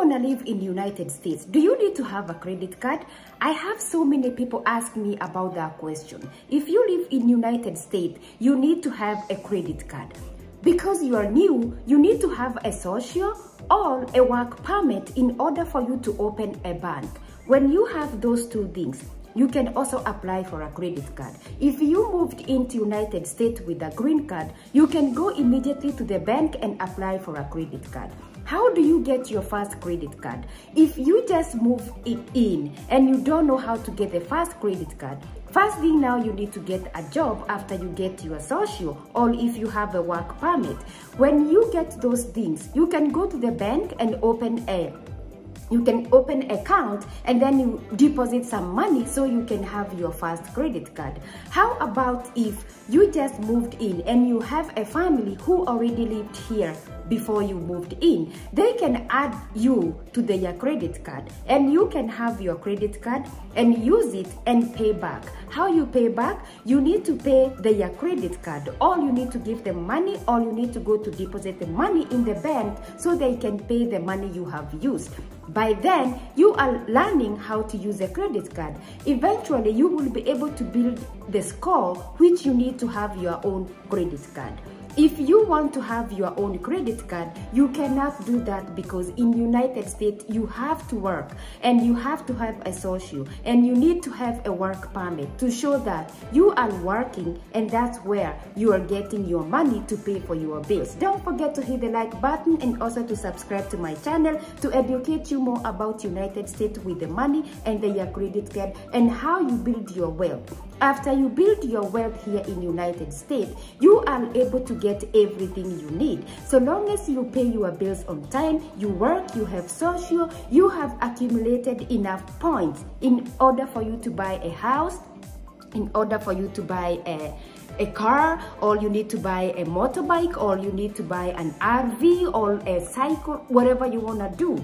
want to live in the United States, do you need to have a credit card? I have so many people ask me about that question. If you live in the United States, you need to have a credit card. Because you are new, you need to have a social or a work permit in order for you to open a bank. When you have those two things, you can also apply for a credit card. If you moved into United States with a green card, you can go immediately to the bank and apply for a credit card. How do you get your first credit card? If you just move it in and you don't know how to get the first credit card, first thing now you need to get a job after you get your social, or if you have a work permit. When you get those things, you can go to the bank and open an account, and then you deposit some money so you can have your first credit card. How about if you just moved in and you have a family who already lived here before you moved in? They can add you to their credit card, and you can have your credit card and use it and pay back. How you pay back? You need to pay their credit card. All you need to give them money, or you need to go to deposit the money in the bank so they can pay the money you have used. By then, you are learning how to use a credit card. Eventually, you will be able to build the score which you need to have your own credit card. If you want to have your own credit card, you cannot do that, because in the United States, you have to work and you have to have a social, and you need to have a work permit to show that you are working, and that's where you are getting your money to pay for your bills. Don't forget to hit the like button and also to subscribe to my channel to educate you more about United States with the money and your credit card and how you build your wealth. After you build your wealth here in United States, you are able to get everything you need. So long as you pay your bills on time, you work, you have social, you have accumulated enough points in order for you to buy a house, in order for you to buy a car, or you need to buy a motorbike, or you need to buy an RV or a cycle, whatever you want to do.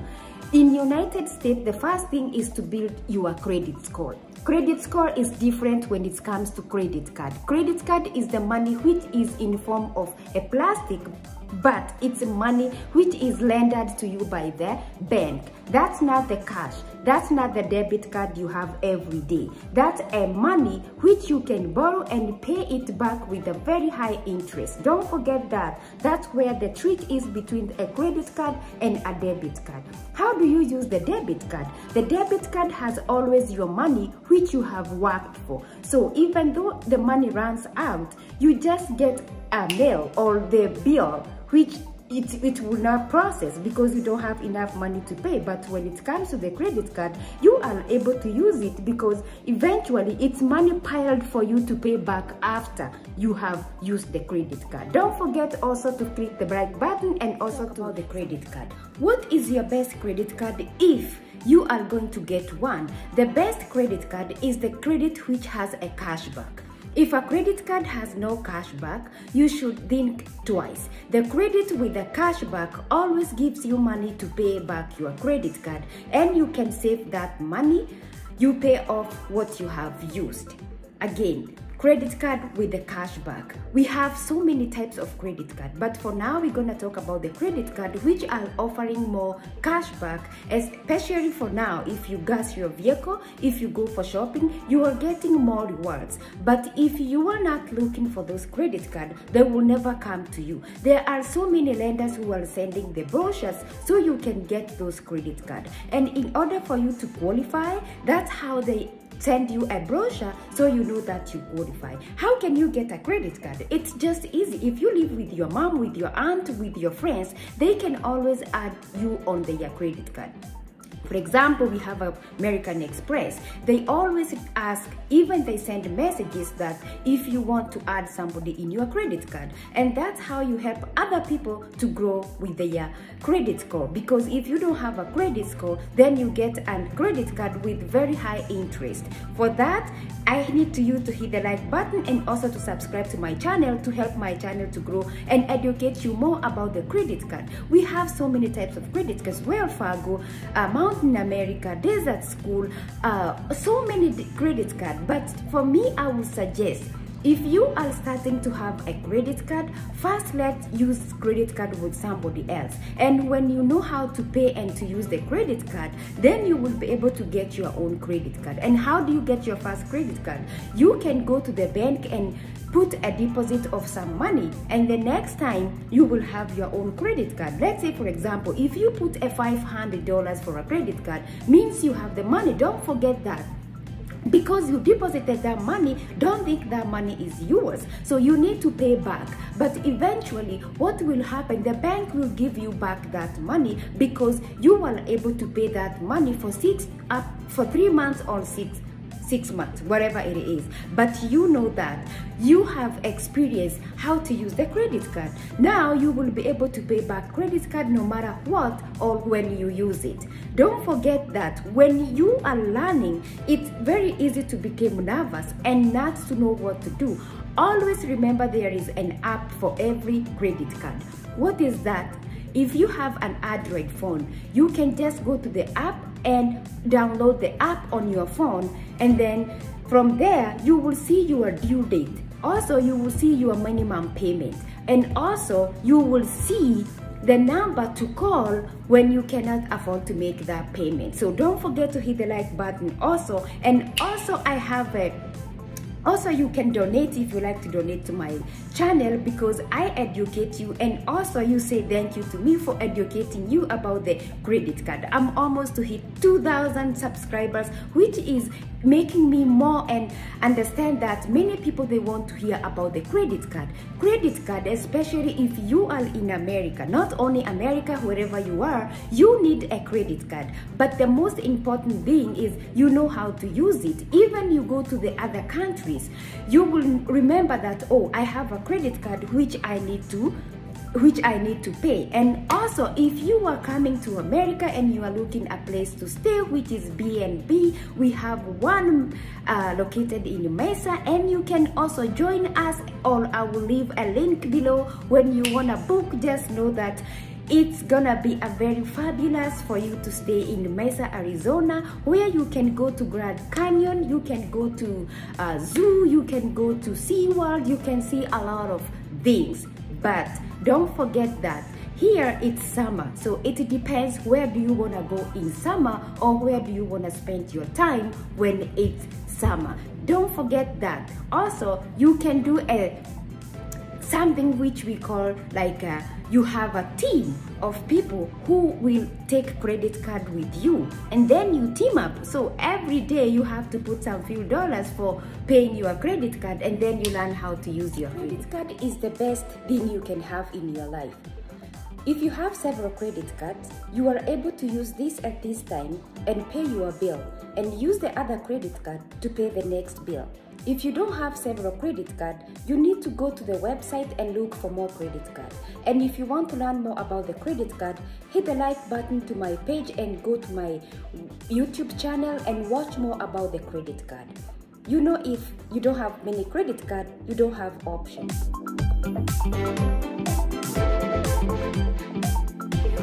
In United States, the first thing is to build your credit score. Credit score is different when it comes to credit card. Credit card is the money which is in form of a plastic, but it's money which is lended to you by the bank. That's not the cash. That's not the debit card you have every day. That's a money which you can borrow and pay it back with a very high interest. Don't forget that. That's where the trick is between a credit card and a debit card. How do you use the debit card? The debit card has always your money which you have worked for. So even though the money runs out, you just get a mail or the bill which it will not process because you don't have enough money to pay. But when it comes to the credit card, you are able to use it because eventually it's money piled for you to pay back after you have used the credit card. Don't forget also to click the like button and also to the credit card. What is your best credit card if you are going to get one? The best credit card is the credit which has a cashback. If a credit card has no cashback, you should think twice. The credit with the cashback always gives you money to pay back your credit card, and you can save that money. You pay off what you have used. Again, credit card with the cashback. We have so many types of credit card, but for now we're gonna talk about the credit card which are offering more cashback, especially for now. If you gas your vehicle, if you go for shopping, you are getting more rewards. But if you are not looking for those credit card, they will never come to you. There are so many lenders who are sending the brochures so you can get those credit card, and in order for you to qualify, that's how they send you a brochure so you know that you qualify. How can you get a credit card? It's just easy. If you live with your mom, with your aunt, with your friends, they can always add you on their credit card. For example, we have American Express. They always ask, even they send messages that if you want to add somebody in your credit card. And that's how you help other people to grow with their credit score. Because if you don't have a credit score, then you get a credit card with very high interest. For that, I need you to hit the like button and also to subscribe to my channel to help my channel to grow and educate you more about the credit card. We have so many types of credit cards: Wells Fargo, Mountain America, Desert School, so many credit cards. But for me, I would suggest If you are starting to have a credit card, first let's use credit card with somebody else. And when you know how to pay and to use the credit card, then you will be able to get your own credit card. And how do you get your first credit card? You can go to the bank and put a deposit of some money, and the next time you will have your own credit card. Let's say, for example, if you put a $500 for a credit card, means you have the money. Don't forget that. Because you deposited that money, don't think that money is yours. So you need to pay back. But eventually, what will happen? The bank will give you back that money because you were able to pay that money for 3 months or 6 months, whatever it is. But you know that you have experienced how to use the credit card. Now you will be able to pay back credit card no matter what or when you use it. Don't forget that when you are learning, it's very easy to become nervous and not to know what to do. Always remember there is an app for every credit card. What is that? If you have an Android phone, you can just go to the app and download the app on your phone, and then from there you will see your due date. Also, you will see your minimum payment, and also you will see the number to call when you cannot afford to make that payment. So don't forget to hit the like button also. And also I have a Also, you can donate if you like to donate to my channel, because I educate you, and also you say thank you to me for educating you about the credit card. I'm almost to hit 2,000 subscribers, which is making me more and understand that many people, they want to hear about the credit card. Credit card, especially if you are in America, not only America, wherever you are, you need a credit card. But the most important thing is you know how to use it. Even you go to the other countries, you will remember that, oh, I have a credit card which I need to pay. And also, if you are coming to America and you are looking a place to stay, which is B&B, we have one located in Mesa, and you can also join us, or I will leave a link below. When you want to book, just know that it's gonna be a very fabulous for you to stay in Mesa, Arizona, where you can go to Grand Canyon, you can go to zoo, you can go to SeaWorld, you can see a lot of things. But don't forget that here it's summer, so it depends where do you want to go in summer, or where do you want to spend your time when it's summer. Don't forget that. Also, you can do something which we call like you have a team of people who will take credit card with you, and then you team up. So every day you have to put some few dollars for paying your credit card, and then you learn how to use your credit card. Is the best thing you can have in your life. If you have several credit cards, you are able to use this at this time and pay your bill, and use the other credit card to pay the next bill. If you don't have several credit cards, you need to go to the website and look for more credit cards. And if you want to learn more about the credit card, hit the like button to my page and go to my YouTube channel and watch more about the credit card. You know, if you don't have many credit cards, you don't have options.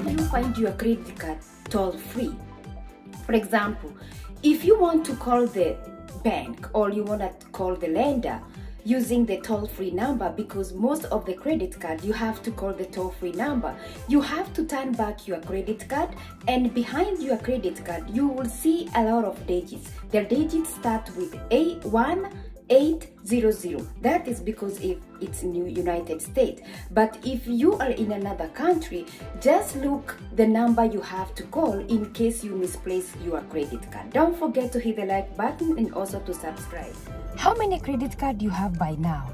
You find your credit card toll free. For example, if you want to call the bank, or you want to call the lender using the toll-free number, because most of the credit card you have to call the toll-free number, you have to turn back your credit card, and behind your credit card you will see a lot of digits. The digits start with A1800. That is because if it's in the United States. But if you are in another country, just look the number you have to call in case you misplace your credit card. Don't forget to hit the like button and also to subscribe. How many credit cards you have by now?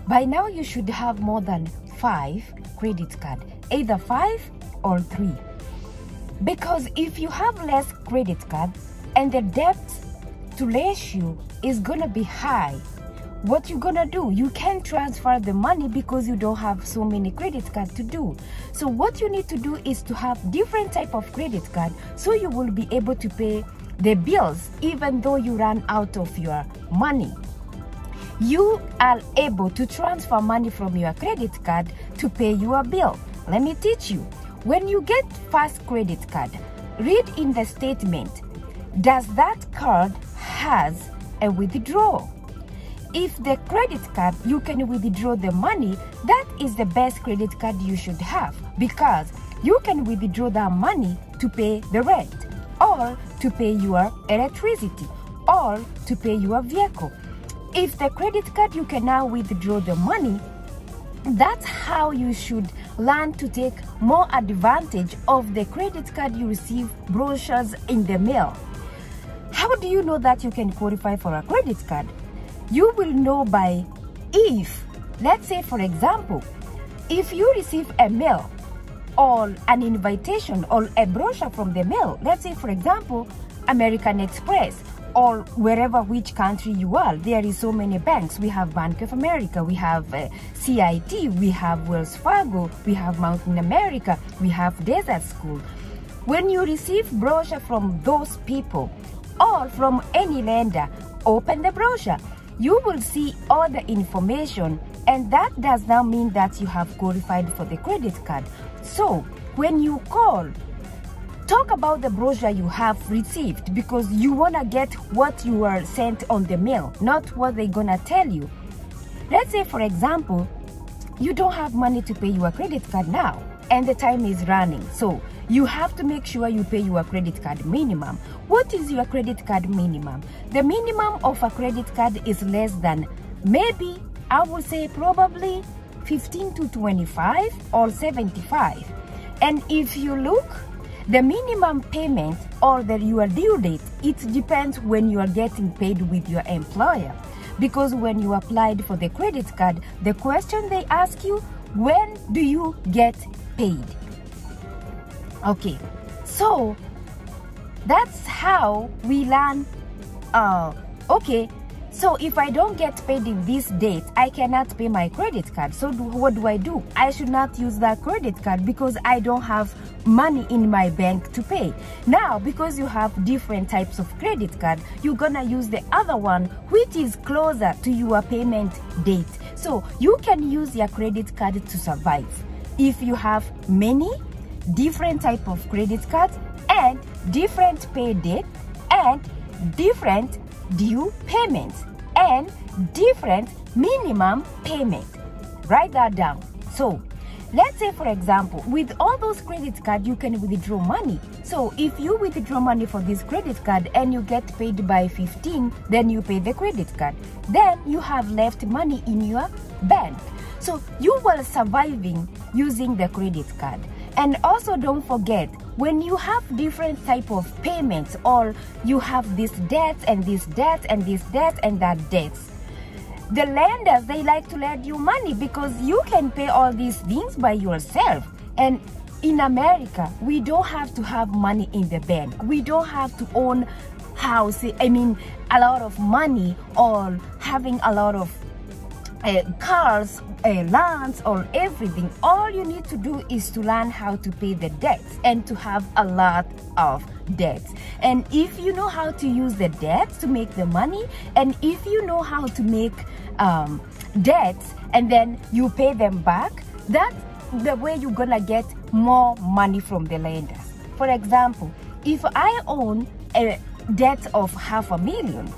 By now you should have more than 5 credit cards, either 5 or 3. Because if you have less credit card and the debt to ratio is gonna be high, what you gonna do? You can't transfer the money because you don't have so many credit cards to do. So what you need to do is to have different type of credit card, so you will be able to pay the bills even though you run out of your money. You are able to transfer money from your credit card to pay your bill. Let me teach you. When you get first credit card, read in the statement, does that card has a withdrawal? if the credit card, you can withdraw the money, that is the best credit card you should have, because you can withdraw that money to pay the rent, or to pay your electricity, or to pay your vehicle. If the credit card, you can now withdraw the money, that's how you should learn to take more advantage of the credit card you receive brochures in the mail. How do you know that you can qualify for a credit card? You will know by if, let's say for example, if you receive a mail or an invitation or a brochure from the mail, let's say for example, American Express, or wherever which country you are, there is so many banks. We have Bank of America, we have CIT, we have Wells Fargo, we have Mountain America, we have Desert School. When you receive brochure from those people or from any lender, open the brochure. You will see all the information, and that does not mean that you have qualified for the credit card. So when you call, talk about the brochure you have received, because you want to get what you are sent on the mail, not what they're gonna tell you. Let's say for example, you don't have money to pay your credit card now and the time is running, so you have to make sure you pay your credit card minimum. What is your credit card minimum? The minimum of a credit card is less than, maybe I would say probably 15 to 25 or 75. And if you look, the minimum payment or your due date, it depends when you are getting paid with your employer. Because when you applied for the credit card, the question they ask you, when do you get paid? Okay, so that's how we learn. Okay, so if I don't get paid in this date, I cannot pay my credit card. So what do? I should not use that credit card because I don't have money in my bank to pay. Now, because you have different types of credit card, you're gonna use the other one which is closer to your payment date. So you can use your credit card to survive. If you have many different type of credit cards and different pay date and different due payments and different minimum payment. Write that down. So let's say for example, with all those credit cards, you can withdraw money. So if you withdraw money for this credit card and you get paid by 15, then you pay the credit card. Then you have left money in your bank. So you were surviving using the credit card. And also don't forget, when you have different type of payments, or you have this debt and this debt and this debt and that debts, the lenders, they like to lend you money because you can pay all these things by yourself. And in America, we don't have to have money in the bank. We don't have to own house, a lot of money, or having a lot of cars, lands, or everything. All you need to do is to learn how to pay the debts and to have a lot of debts. And if you know how to use the debts to make the money, and if you know how to make debts and then you pay them back, that's the way you're gonna get more money from the lenders. For example, if I own a debt of $500,000,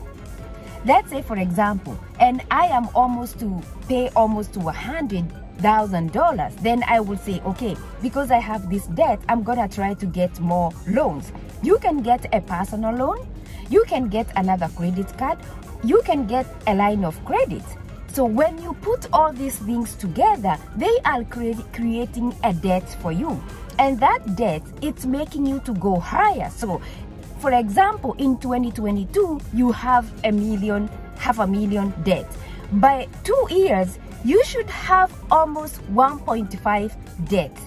let's say for example, and I am almost to pay almost to $100,000, then I will say, okay, because I have this debt, I'm gonna try to get more loans. You can get a personal loan, you can get another credit card, you can get a line of credit. So when you put all these things together, they are creating a debt for you. And that debt, it's making you to go higher. So for example, in 2022, you have $500,000 debt. By 2 years, you should have almost 1.5 debt.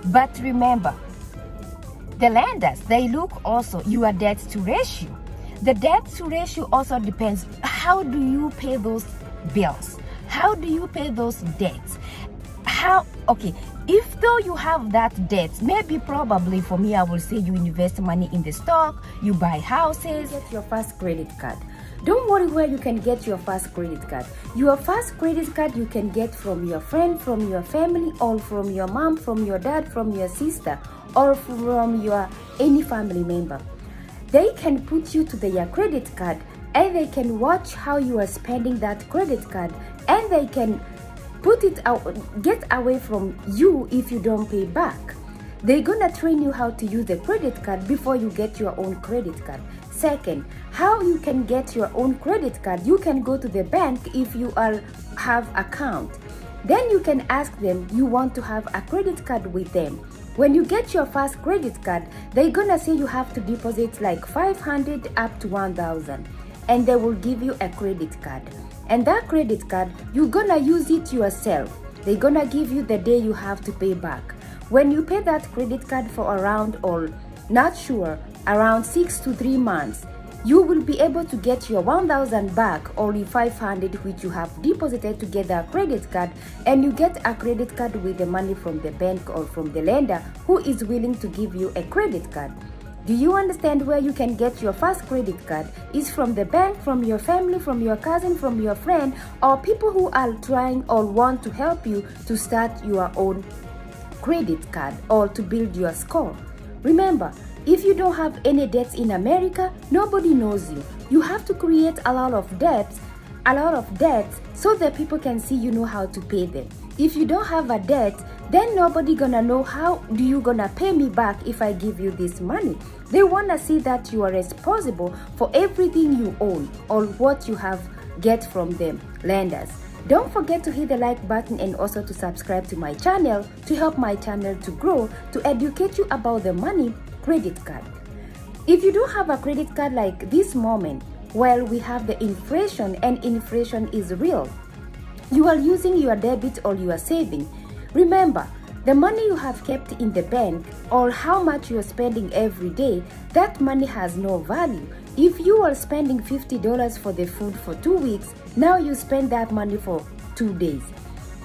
But remember, the lenders, they look also your debt to ratio. The debt to ratio also depends, how do you pay those bills? How do you pay those debts? Okay, if though you have that debt, maybe probably for me, I will say you invest money in the stock, you buy houses. Get your first credit card. Don't worry where you can get your first credit card. Your first credit card you can get from your friend, from your family, or from your mom, from your dad, from your sister, or from your any family member. They can put you to their credit card and they can watch how you are spending that credit card, and they can put it out, get away from you if you don't pay back. They're gonna train you how to use the credit card before you get your own credit card. Second, how you can get your own credit card. You can go to the bank if you have account. Then you can ask them you want to have a credit card with them. When you get your first credit card, they're gonna say you have to deposit like 500 up to 1,000, and they will give you a credit card. And that credit card, you're gonna use it yourself. They're gonna give you the day you have to pay back. When you pay that credit card for around, or not sure, around 6 to 3 months, you will be able to get your 1,000 back, or 500 which you have deposited to get that credit card, and you get a credit card with the money from the bank or from the lender who is willing to give you a credit card. Do you understand where you can get your first credit card? Is from the bank, from your family, from your cousin, from your friend, or people who are trying or want to help you to start your own credit card or to build your score. Remember, if you don't have any debts in America, nobody knows you. You have to create a lot of debts so that people can see you know how to pay them. If you don't have a debt, then nobody gonna know how do you gonna pay me back if I give you this money. They wanna see that you are responsible for everything you own or what you have get from them, lenders. Don't forget to hit the like button and also to subscribe to my channel to help my channel to grow, to educate you about the money credit card. If you don't have a credit card like this moment, well, we have the inflation, and inflation is real. You are using your debit or your saving. Remember, the money you have kept in the bank or how much you're spending every day, that money has no value. If you are spending $50 for the food for 2 weeks, now you spend that money for 2 days.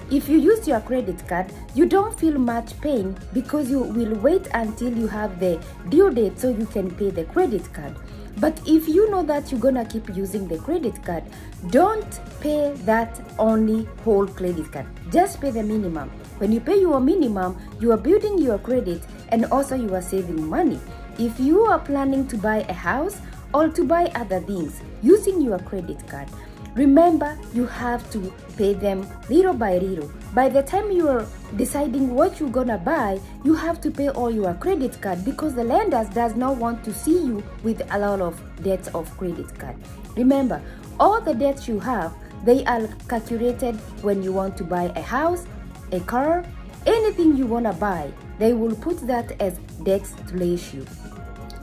If you use your credit card, you don't feel much pain because you will wait until you have the due date so you can pay the credit card. But if you know that you're gonna keep using the credit card, don't pay that only whole credit card. Just pay the minimum. When you pay your minimum, you are building your credit and also you are saving money. If you are planning to buy a house or to buy other things using your credit card, remember you have to pay them little by little. By the time you are deciding what you're gonna buy, you have to pay all your credit card because the lenders does not want to see you with a lot of debts of credit card. Remember, all the debts you have, they are calculated when you want to buy a house, a car, anything you wanna buy. They will put that as debts to ratio.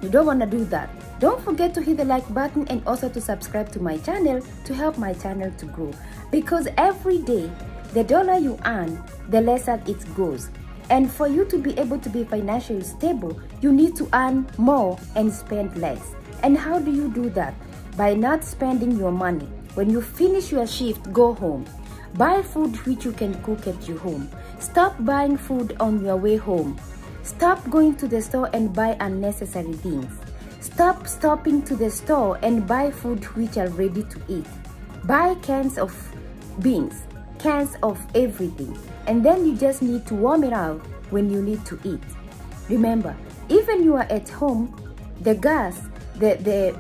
You don't wanna do that. Don't forget to hit the like button and also to subscribe to my channel to help my channel to grow. Because every day, the dollar you earn, the lesser it goes. And for you to be able to be financially stable, you need to earn more and spend less. And how do you do that? By not spending your money. When you finish your shift, go home. Buy food which you can cook at your home. Stop buying food on your way home. Stop going to the store and buy unnecessary things. Stop stopping to the store and buy food which are ready to eat. Buy cans of beans, cans of everything, and then you just need to warm it out when you need to eat. Remember, even you are at home, the gas, the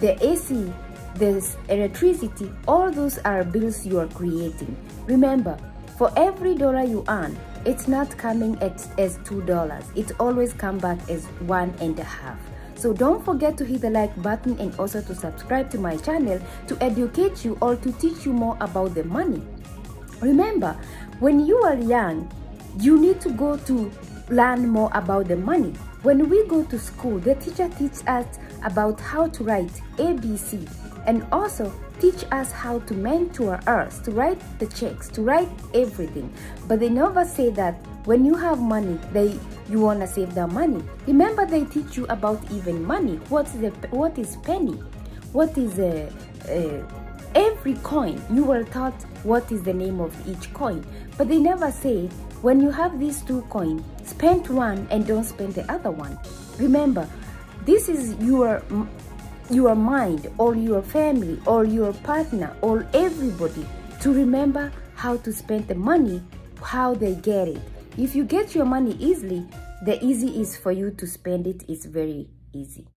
AC, the electricity, all those are bills you are creating. Remember, for every dollar you earn, it's not coming as $2. It always comes back as 1.5. So don't forget to hit the like button and also to subscribe to my channel to educate you or to teach you more about the money. Remember, when you are young, you need to go to learn more about the money. When we go to school, the teacher teaches us about how to write ABC and also teach us how to mentor us, to write the checks, to write everything. But they never say that when you have money, you want to save the money. Remember, they teach you about even money. What is penny? What is every coin? You were taught what is the name of each coin. But they never say, when you have these 2 coins, spend one and don't spend the other one. Remember, this is your mind or your family or your partner or everybody to remember how to spend the money, how they get it. If you get your money easily, the easy is for you to spend it is very easy.